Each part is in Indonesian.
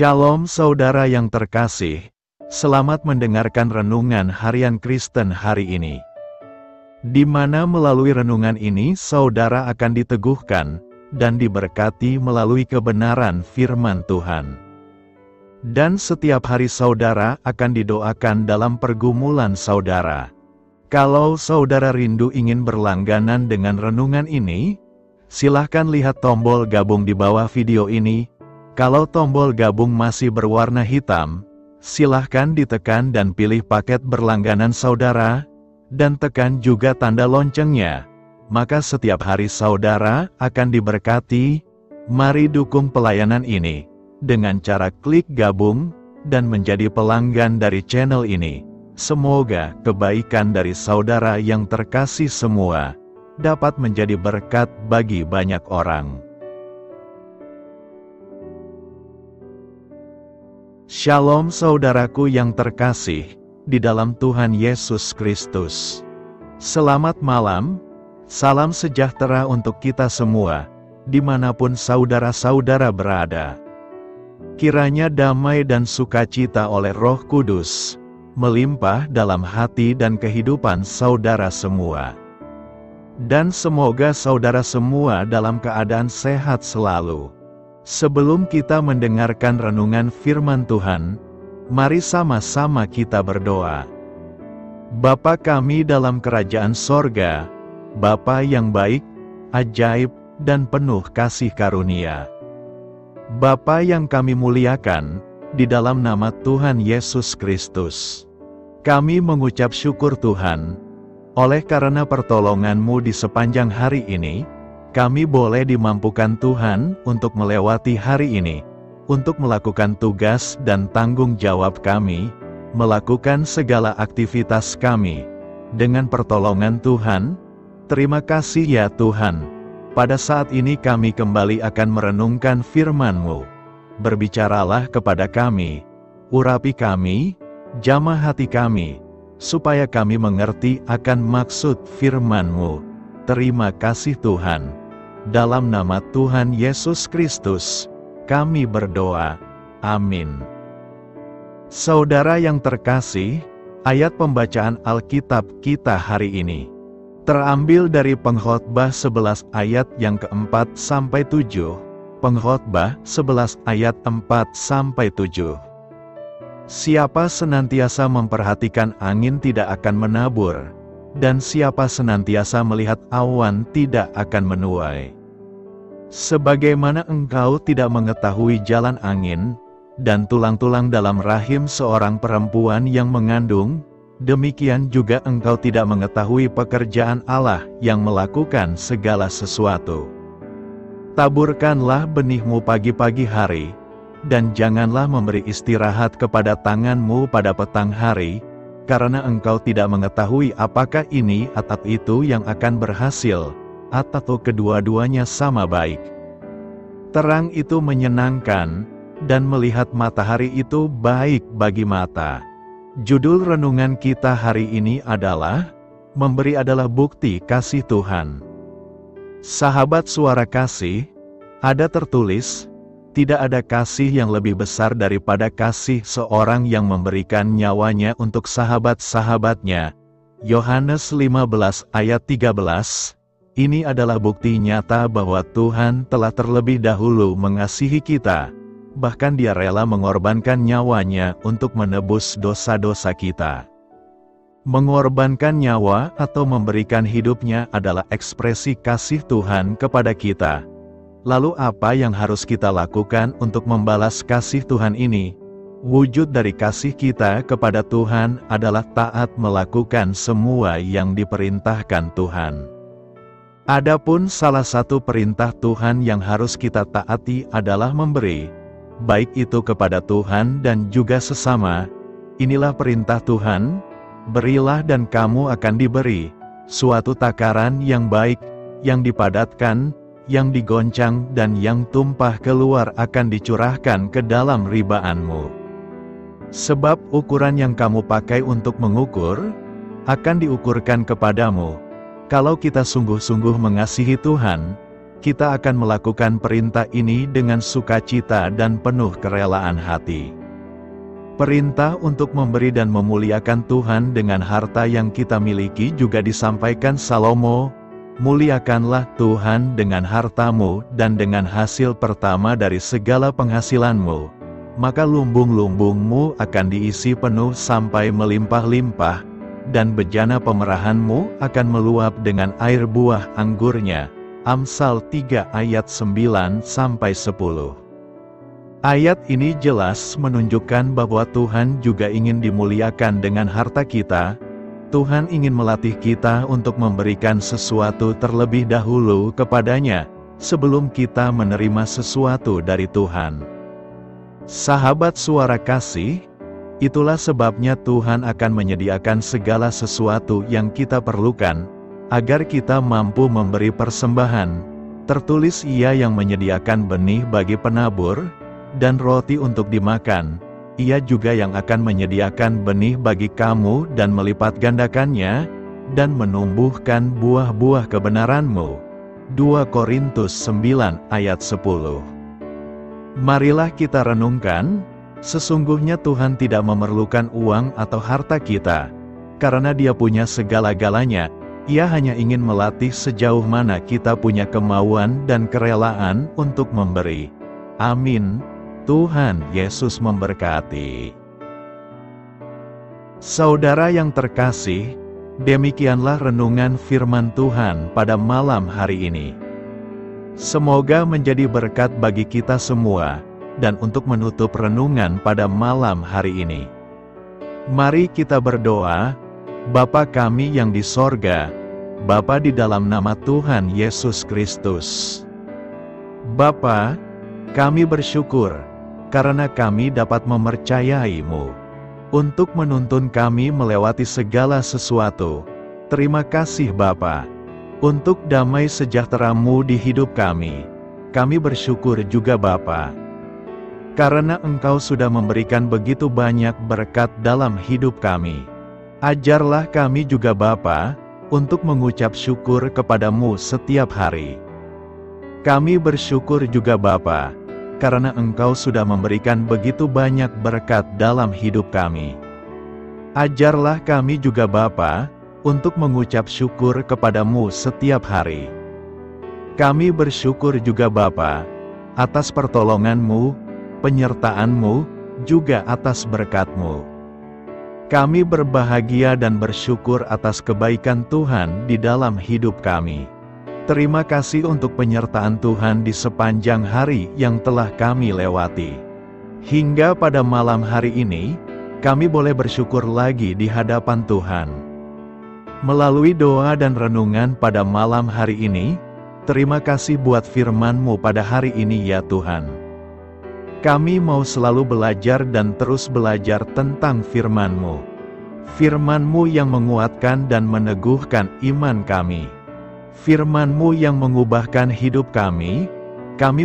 Shalom saudara yang terkasih, selamat mendengarkan renungan harian Kristen hari ini. Di mana melalui renungan ini saudara akan diteguhkan dan diberkati melalui kebenaran firman Tuhan. Dan setiap hari saudara akan didoakan dalam pergumulan saudara. Kalau saudara rindu ingin berlangganan dengan renungan ini, silahkan lihat tombol gabung di bawah video ini. Kalau tombol gabung masih berwarna hitam, silahkan ditekan dan pilih paket berlangganan saudara, dan tekan juga tanda loncengnya. Maka setiap hari saudara akan diberkati. Mari dukung pelayanan ini dengan cara klik gabung dan menjadi pelanggan dari channel ini. Semoga kebaikan dari saudara yang terkasih semua dapat menjadi berkat bagi banyak orang. Shalom saudaraku yang terkasih di dalam Tuhan Yesus Kristus. Selamat malam, salam sejahtera untuk kita semua, dimanapun saudara-saudara berada. Kiranya damai dan sukacita oleh Roh Kudus melimpah dalam hati dan kehidupan saudara semua. Dan semoga saudara semua dalam keadaan sehat selalu. Sebelum kita mendengarkan renungan firman Tuhan, mari sama-sama kita berdoa. Bapa kami dalam kerajaan sorga, Bapa yang baik, ajaib, dan penuh kasih karunia. Bapa yang kami muliakan, di dalam nama Tuhan Yesus Kristus. Kami mengucap syukur Tuhan, oleh karena pertolongan-Mu di sepanjang hari ini, kami boleh dimampukan Tuhan untuk melewati hari ini, untuk melakukan tugas dan tanggung jawab kami, melakukan segala aktivitas kami. Dengan pertolongan Tuhan, terima kasih ya Tuhan. Pada saat ini kami kembali akan merenungkan firman-Mu. Berbicaralah kepada kami, urapi kami, jamah hati kami, supaya kami mengerti akan maksud firman-Mu. Terima kasih Tuhan. Dalam nama Tuhan Yesus Kristus, kami berdoa. Amin. Saudara yang terkasih, ayat pembacaan Alkitab kita hari ini terambil dari Pengkhotbah 11 ayat yang keempat sampai 7. Pengkhotbah 11 ayat 4 sampai 7. Siapa senantiasa memperhatikan angin tidak akan menabur, dan siapa senantiasa melihat awan tidak akan menuai. Sebagaimana engkau tidak mengetahui jalan angin, dan tulang-tulang dalam rahim seorang perempuan yang mengandung, demikian juga engkau tidak mengetahui pekerjaan Allah yang melakukan segala sesuatu. Taburkanlah benihmu pagi-pagi hari, dan janganlah memberi istirahat kepada tanganmu pada petang hari, karena engkau tidak mengetahui apakah ini atau itu yang akan berhasil, atau kedua-duanya sama baik. Terang itu menyenangkan, dan melihat matahari itu baik bagi mata. Judul renungan kita hari ini adalah, Memberi adalah bukti kasih Tuhan. Sahabat suara kasih, ada tertulis, tidak ada kasih yang lebih besar daripada kasih seorang yang memberikan nyawanya untuk sahabat-sahabatnya. Yohanes 15 ayat 13. Ini adalah bukti nyata bahwa Tuhan telah terlebih dahulu mengasihi kita. Bahkan Dia rela mengorbankan nyawanya untuk menebus dosa-dosa kita. Mengorbankan nyawa atau memberikan hidupnya adalah ekspresi kasih Tuhan kepada kita. Lalu apa yang harus kita lakukan untuk membalas kasih Tuhan ini? Wujud dari kasih kita kepada Tuhan adalah taat melakukan semua yang diperintahkan Tuhan. Adapun salah satu perintah Tuhan yang harus kita taati adalah memberi, baik itu kepada Tuhan dan juga sesama. Inilah perintah Tuhan, berilah dan kamu akan diberi, suatu takaran yang baik, yang dipadatkan, yang digoncang dan yang tumpah keluar akan dicurahkan ke dalam ribaanmu. Sebab ukuran yang kamu pakai untuk mengukur, akan diukurkan kepadamu. Kalau kita sungguh-sungguh mengasihi Tuhan, kita akan melakukan perintah ini dengan sukacita dan penuh kerelaan hati. Perintah untuk memberi dan memuliakan Tuhan dengan harta yang kita miliki juga disampaikan Salomo, "Muliakanlah Tuhan dengan hartamu dan dengan hasil pertama dari segala penghasilanmu, maka lumbung-lumbungmu akan diisi penuh sampai melimpah-limpah, dan bejana pemerahanmu akan meluap dengan air buah anggurnya." Amsal 3 ayat 9-10. Ayat ini jelas menunjukkan bahwa Tuhan juga ingin dimuliakan dengan harta kita. Tuhan ingin melatih kita untuk memberikan sesuatu terlebih dahulu kepadanya, sebelum kita menerima sesuatu dari Tuhan. Sahabat Suara Kasih, itulah sebabnya Tuhan akan menyediakan segala sesuatu yang kita perlukan, agar kita mampu memberi persembahan. Tertulis Ia yang menyediakan benih bagi penabur, dan roti untuk dimakan. Ia juga yang akan menyediakan benih bagi kamu dan melipat gandakannya, dan menumbuhkan buah-buah kebenaranmu. 2 Korintus 9 ayat 10. Marilah kita renungkan, sesungguhnya Tuhan tidak memerlukan uang atau harta kita, karena Dia punya segala-galanya. Ia hanya ingin melatih sejauh mana kita punya kemauan dan kerelaan untuk memberi. Amin. Tuhan Yesus memberkati. Saudara yang terkasih, demikianlah renungan firman Tuhan pada malam hari ini. Semoga menjadi berkat bagi kita semua, dan untuk menutup renungan pada malam hari ini, mari kita berdoa. Bapa kami yang di sorga, Bapa, di dalam nama Tuhan Yesus Kristus. Bapa, kami bersyukur, karena kami dapat mempercayai-Mu untuk menuntun kami melewati segala sesuatu. Terima kasih Bapa, untuk damai sejahtera-Mu di hidup kami. Kami bersyukur juga Bapa, karena Engkau sudah memberikan begitu banyak berkat dalam hidup kami. Ajarlah kami juga Bapa, untuk mengucap syukur kepada-Mu setiap hari. Kami bersyukur juga Bapa, karena Engkau sudah memberikan begitu banyak berkat dalam hidup kami. Ajarlah kami juga Bapa, untuk mengucap syukur kepada-Mu setiap hari. Kami bersyukur juga Bapa, atas pertolongan-Mu, penyertaan-Mu, juga atas berkat-Mu. Kami berbahagia dan bersyukur atas kebaikan Tuhan di dalam hidup kami. Terima kasih untuk penyertaan Tuhan di sepanjang hari yang telah kami lewati. Hingga pada malam hari ini, kami boleh bersyukur lagi di hadapan Tuhan. Melalui doa dan renungan pada malam hari ini, terima kasih buat firman-Mu pada hari ini ya Tuhan. Kami mau selalu belajar dan terus belajar tentang firman-Mu. Firman-Mu yang menguatkan dan meneguhkan iman kami. Firman-Mu yang mengubahkan hidup kami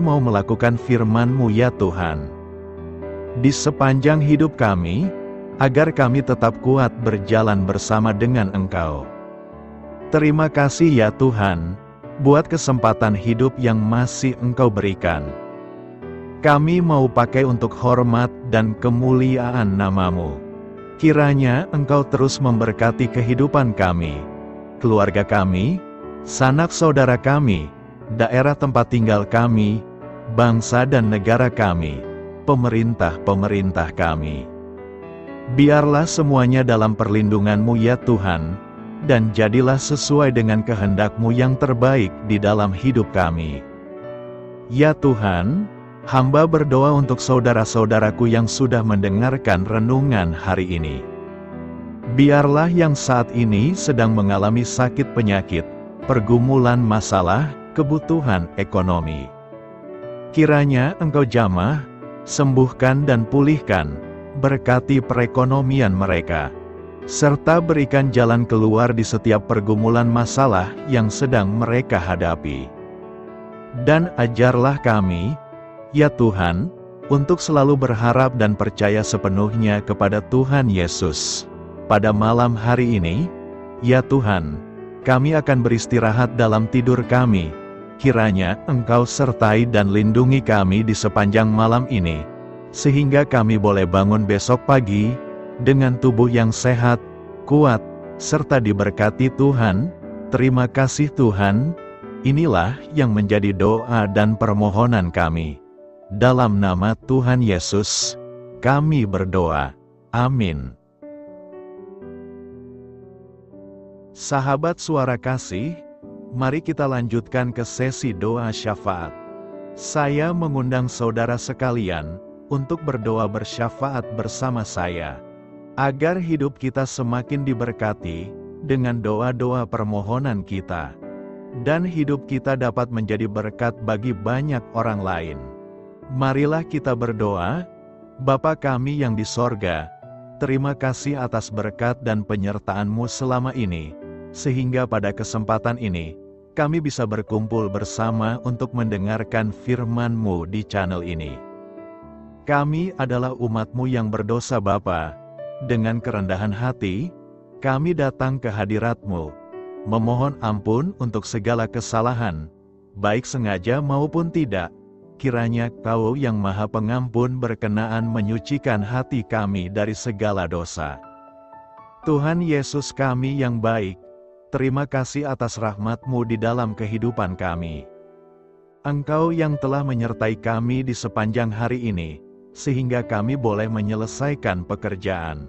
mau melakukan firman-Mu ya Tuhan. Di sepanjang hidup kami, agar kami tetap kuat berjalan bersama dengan Engkau. Terima kasih ya Tuhan, buat kesempatan hidup yang masih Engkau berikan. Kami mau pakai untuk hormat dan kemuliaan nama-Mu. Kiranya Engkau terus memberkati kehidupan kami, keluarga kami, sanak saudara kami, daerah tempat tinggal kami, bangsa dan negara kami, pemerintah-pemerintah kami. Biarlah semuanya dalam perlindungan-Mu ya Tuhan, dan jadilah sesuai dengan kehendak-Mu yang terbaik di dalam hidup kami. Ya Tuhan, hamba berdoa untuk saudara-saudaraku yang sudah mendengarkan renungan hari ini. Biarlah yang saat ini sedang mengalami sakit penyakit, pergumulan masalah, kebutuhan ekonomi, kiranya Engkau jamah, sembuhkan dan pulihkan, berkati perekonomian mereka, serta berikan jalan keluar di setiap pergumulan masalah yang sedang mereka hadapi. Dan ajarlah kami, ya Tuhan, untuk selalu berharap dan percaya sepenuhnya kepada Tuhan Yesus. Pada malam hari ini, ya Tuhan, kami akan beristirahat dalam tidur kami, Kiranya Engkau sertai dan lindungi kami di sepanjang malam ini, sehingga kami boleh bangun besok pagi, dengan tubuh yang sehat, kuat, serta diberkati Tuhan. Terima kasih Tuhan. Inilah yang menjadi doa dan permohonan kami. Dalam nama Tuhan Yesus, kami berdoa. Amin. Sahabat Suara Kasih, mari kita lanjutkan ke sesi doa syafaat. Saya mengundang saudara sekalian untuk berdoa bersyafaat bersama saya, agar hidup kita semakin diberkati dengan doa-doa permohonan kita, dan hidup kita dapat menjadi berkat bagi banyak orang lain. Marilah kita berdoa. Bapa kami yang di sorga, terima kasih atas berkat dan penyertaan-Mu selama ini, sehingga pada kesempatan ini, kami bisa berkumpul bersama untuk mendengarkan firman-Mu di channel ini. Kami adalah umat-Mu yang berdosa Bapa. Dengan kerendahan hati, kami datang ke hadirat-Mu, memohon ampun untuk segala kesalahan, baik sengaja maupun tidak. Kiranya Kau yang Maha Pengampun berkenaan menyucikan hati kami dari segala dosa. Tuhan Yesus kami yang baik, terima kasih atas rahmat-Mu di dalam kehidupan kami. Engkau yang telah menyertai kami di sepanjang hari ini, sehingga kami boleh menyelesaikan pekerjaan.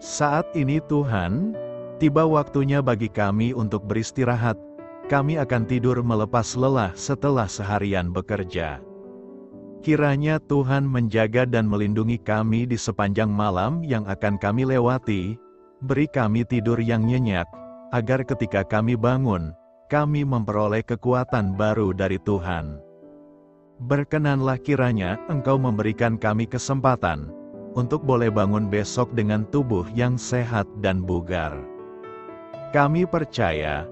Saat ini Tuhan, tiba waktunya bagi kami untuk beristirahat. Kami akan tidur melepas lelah setelah seharian bekerja. Kiranya Tuhan menjaga dan melindungi kami di sepanjang malam yang akan kami lewati. Beri kami tidur yang nyenyak, agar ketika kami bangun, kami memperoleh kekuatan baru dari Tuhan. Berkenanlah kiranya Engkau memberikan kami kesempatan untuk boleh bangun besok dengan tubuh yang sehat dan bugar. Kami percaya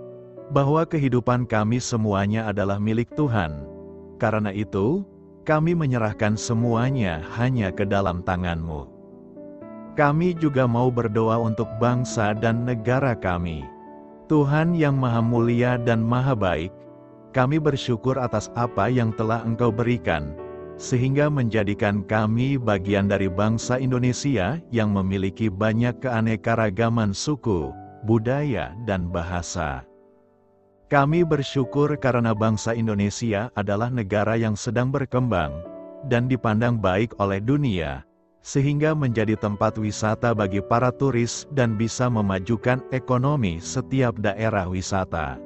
bahwa kehidupan kami semuanya adalah milik Tuhan. Karena itu, kami menyerahkan semuanya hanya ke dalam tangan-Mu. Kami juga mau berdoa untuk bangsa dan negara kami. Tuhan yang Maha Mulia dan Maha Baik, kami bersyukur atas apa yang telah Engkau berikan, sehingga menjadikan kami bagian dari bangsa Indonesia yang memiliki banyak keanekaragaman suku, budaya, dan bahasa. Kami bersyukur karena bangsa Indonesia adalah negara yang sedang berkembang dan dipandang baik oleh dunia, sehingga menjadi tempat wisata bagi para turis dan bisa memajukan ekonomi setiap daerah wisata.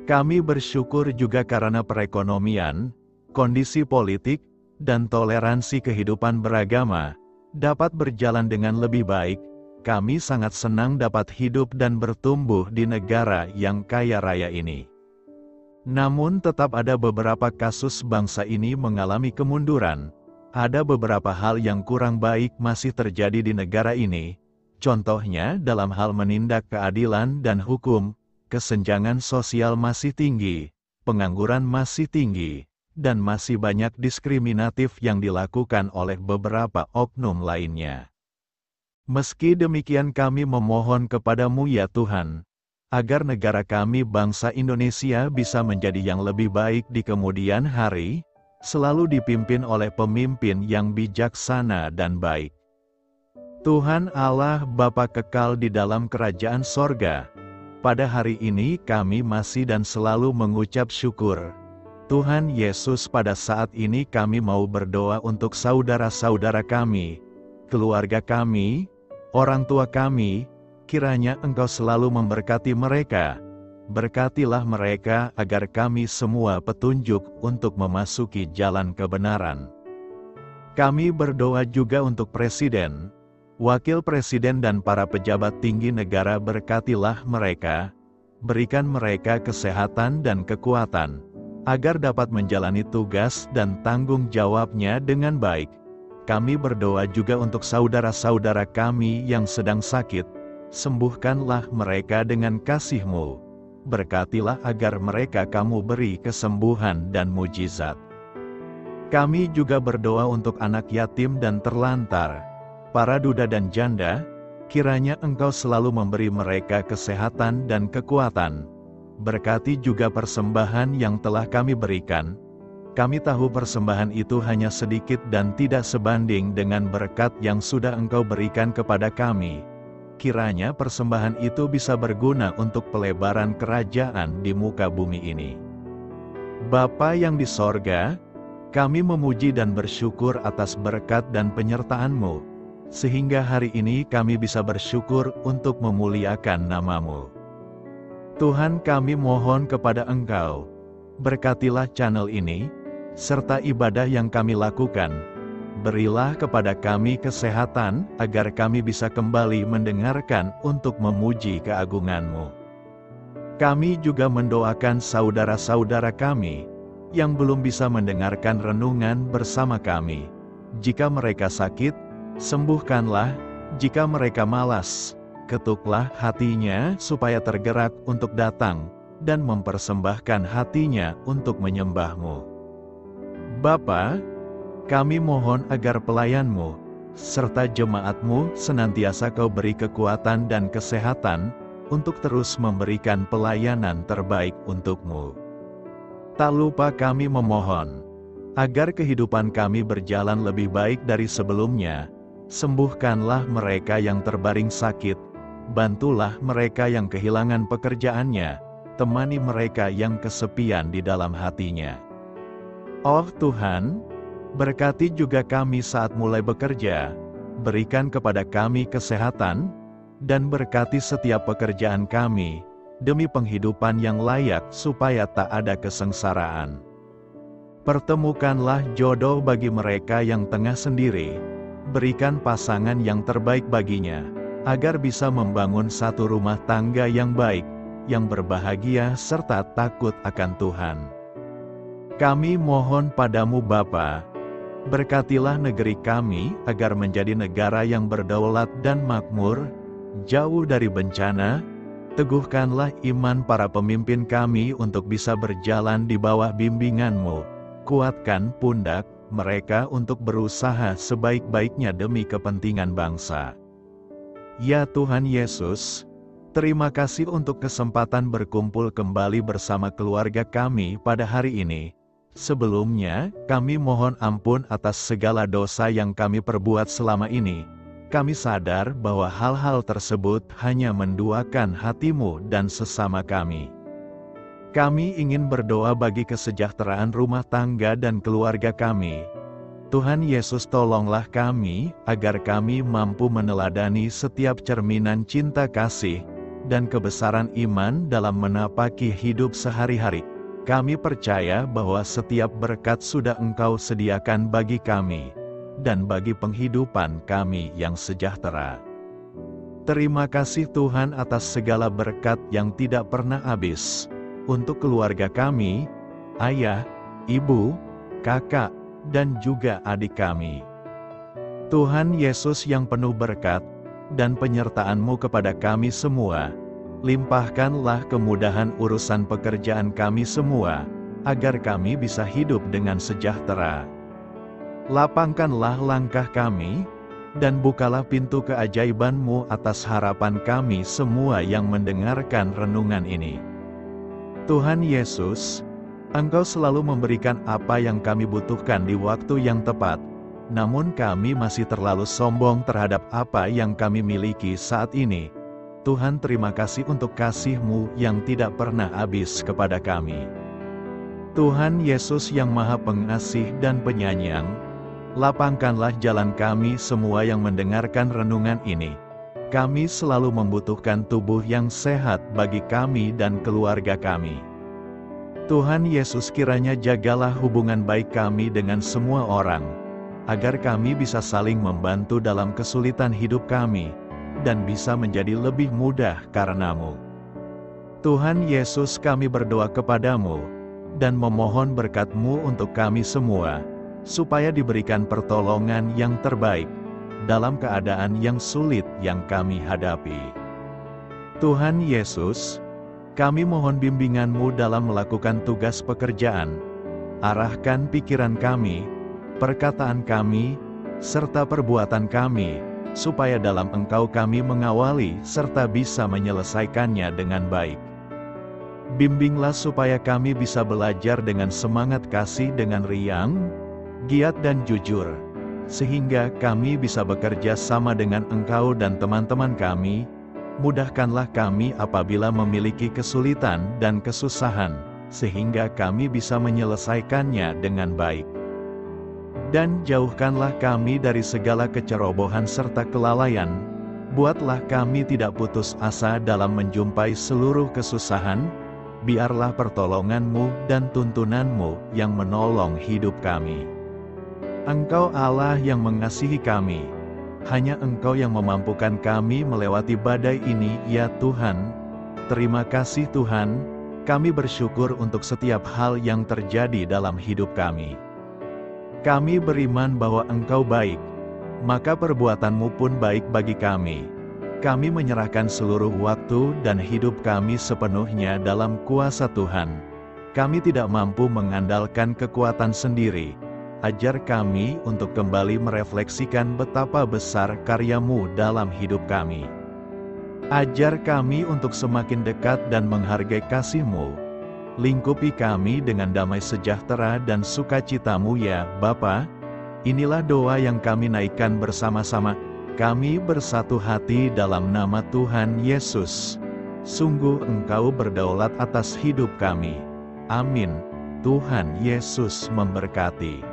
Kami bersyukur juga karena perekonomian, kondisi politik, dan toleransi kehidupan beragama dapat berjalan dengan lebih baik. Kami sangat senang dapat hidup dan bertumbuh di negara yang kaya raya ini. Namun tetap ada beberapa kasus bangsa ini mengalami kemunduran. Ada beberapa hal yang kurang baik masih terjadi di negara ini. Contohnya dalam hal menindak keadilan dan hukum, kesenjangan sosial masih tinggi, pengangguran masih tinggi, dan masih banyak diskriminatif yang dilakukan oleh beberapa oknum lainnya. Meski demikian kami memohon kepada-Mu ya Tuhan, agar negara kami bangsa Indonesia bisa menjadi yang lebih baik di kemudian hari, selalu dipimpin oleh pemimpin yang bijaksana dan baik. Tuhan Allah Bapa kekal di dalam kerajaan sorga, pada hari ini kami masih dan selalu mengucap syukur. Tuhan Yesus, pada saat ini kami mau berdoa untuk saudara-saudara kami, keluarga kami, orang tua kami. Kiranya Engkau selalu memberkati mereka. Berkatilah mereka agar kami semua petunjuk untuk memasuki jalan kebenaran. Kami berdoa juga untuk Presiden, Wakil Presiden dan para pejabat tinggi negara. Berkatilah mereka, berikan mereka kesehatan dan kekuatan, agar dapat menjalani tugas dan tanggung jawabnya dengan baik. Kami berdoa juga untuk saudara-saudara kami yang sedang sakit. Sembuhkanlah mereka dengan kasih-Mu. Berkatilah agar mereka Kamu beri kesembuhan dan mujizat. Kami juga berdoa untuk anak yatim dan terlantar, para duda dan janda. Kiranya Engkau selalu memberi mereka kesehatan dan kekuatan. Berkati juga persembahan yang telah kami berikan. Kami tahu persembahan itu hanya sedikit dan tidak sebanding dengan berkat yang sudah Engkau berikan kepada kami. Kiranya persembahan itu bisa berguna untuk pelebaran kerajaan di muka bumi ini. Bapa yang di sorga, kami memuji dan bersyukur atas berkat dan penyertaan-Mu, sehingga hari ini kami bisa bersyukur untuk memuliakan nama-Mu. Tuhan, kami mohon kepada Engkau, berkatilah channel ini, serta ibadah yang kami lakukan. Berilah kepada kami kesehatan, agar kami bisa kembali mendengarkan untuk memuji keagungan-Mu. Kami juga mendoakan saudara-saudara kami, yang belum bisa mendengarkan renungan bersama kami. Jika mereka sakit, sembuhkanlah. Jika mereka malas, ketuklah hatinya supaya tergerak untuk datang, dan mempersembahkan hatinya untuk menyembah-Mu. Bapa, kami mohon agar pelayan-Mu, serta jemaat-Mu senantiasa Kau beri kekuatan dan kesehatan, untuk terus memberikan pelayanan terbaik untuk-Mu. Tak lupa kami memohon, agar kehidupan kami berjalan lebih baik dari sebelumnya. Sembuhkanlah mereka yang terbaring sakit, bantulah mereka yang kehilangan pekerjaannya, temani mereka yang kesepian di dalam hatinya. Oh Tuhan, berkati juga kami saat mulai bekerja, berikan kepada kami kesehatan, dan berkati setiap pekerjaan kami, demi penghidupan yang layak supaya tak ada kesengsaraan. Pertemukanlah jodoh bagi mereka yang tengah sendiri, berikan pasangan yang terbaik baginya, agar bisa membangun satu rumah tangga yang baik, yang berbahagia serta takut akan Tuhan. Kami mohon padamu Bapa, berkatilah negeri kami agar menjadi negara yang berdaulat dan makmur, jauh dari bencana. Teguhkanlah iman para pemimpin kami untuk bisa berjalan di bawah bimbingan-Mu. Kuatkan pundak mereka untuk berusaha sebaik-baiknya demi kepentingan bangsa. Ya Tuhan Yesus, terima kasih untuk kesempatan berkumpul kembali bersama keluarga kami pada hari ini. Sebelumnya, kami mohon ampun atas segala dosa yang kami perbuat selama ini. Kami sadar bahwa hal-hal tersebut hanya menduakan hati-Mu dan sesama kami. Kami ingin berdoa bagi kesejahteraan rumah tangga dan keluarga kami. Tuhan Yesus, tolonglah kami, agar kami mampu meneladani setiap cerminan cinta kasih, dan kebesaran iman dalam menapaki hidup sehari-hari. Kami percaya bahwa setiap berkat sudah Engkau sediakan bagi kami, dan bagi penghidupan kami yang sejahtera. Terima kasih Tuhan atas segala berkat yang tidak pernah habis, untuk keluarga kami, ayah, ibu, kakak, dan juga adik kami. Tuhan Yesus yang penuh berkat, dan penyertaan-Mu kepada kami semua, limpahkanlah kemudahan urusan pekerjaan kami semua, agar kami bisa hidup dengan sejahtera. Lapangkanlah langkah kami, dan bukalah pintu keajaiban-Mu atas harapan kami semua yang mendengarkan renungan ini. Tuhan Yesus, Engkau selalu memberikan apa yang kami butuhkan di waktu yang tepat, namun kami masih terlalu sombong terhadap apa yang kami miliki saat ini. Tuhan, terima kasih untuk kasih-Mu yang tidak pernah habis kepada kami. Tuhan Yesus yang Maha Pengasih dan Penyayang, lapangkanlah jalan kami semua yang mendengarkan renungan ini. Kami selalu membutuhkan tubuh yang sehat bagi kami dan keluarga kami. Tuhan Yesus, kiranya jagalah hubungan baik kami dengan semua orang, agar kami bisa saling membantu dalam kesulitan hidup kami, dan bisa menjadi lebih mudah karena-Mu. Tuhan Yesus, kami berdoa kepadamu, dan memohon berkat-Mu untuk kami semua, supaya diberikan pertolongan yang terbaik, dalam keadaan yang sulit yang kami hadapi. Tuhan Yesus, kami mohon bimbingan-Mu dalam melakukan tugas pekerjaan. Arahkan pikiran kami, perkataan kami, serta perbuatan kami, supaya dalam Engkau kami mengawali serta bisa menyelesaikannya dengan baik. Bimbinglah supaya kami bisa belajar dengan semangat kasih dengan riang, giat dan jujur, sehingga kami bisa bekerja sama dengan Engkau dan teman-teman kami. Mudahkanlah kami apabila memiliki kesulitan dan kesusahan, sehingga kami bisa menyelesaikannya dengan baik. Dan jauhkanlah kami dari segala kecerobohan serta kelalaian. Buatlah kami tidak putus asa dalam menjumpai seluruh kesusahan. Biarlah pertolongan-Mu dan tuntunan-Mu yang menolong hidup kami. Engkau Allah yang mengasihi kami. Hanya Engkau yang memampukan kami melewati badai ini, ya Tuhan. Terima kasih Tuhan, kami bersyukur untuk setiap hal yang terjadi dalam hidup kami. Kami beriman bahwa Engkau baik, maka perbuatan-Mu pun baik bagi kami. Kami menyerahkan seluruh waktu dan hidup kami sepenuhnya dalam kuasa Tuhan. Kami tidak mampu mengandalkan kekuatan sendiri. Ajar kami untuk kembali merefleksikan betapa besar karya-Mu dalam hidup kami. Ajar kami untuk semakin dekat dan menghargai kasih-Mu. Lingkupi kami dengan damai sejahtera dan sukacita-Mu ya Bapa. Inilah doa yang kami naikkan bersama-sama. Kami bersatu hati dalam nama Tuhan Yesus. Sungguh Engkau berdaulat atas hidup kami. Amin. Tuhan Yesus memberkati.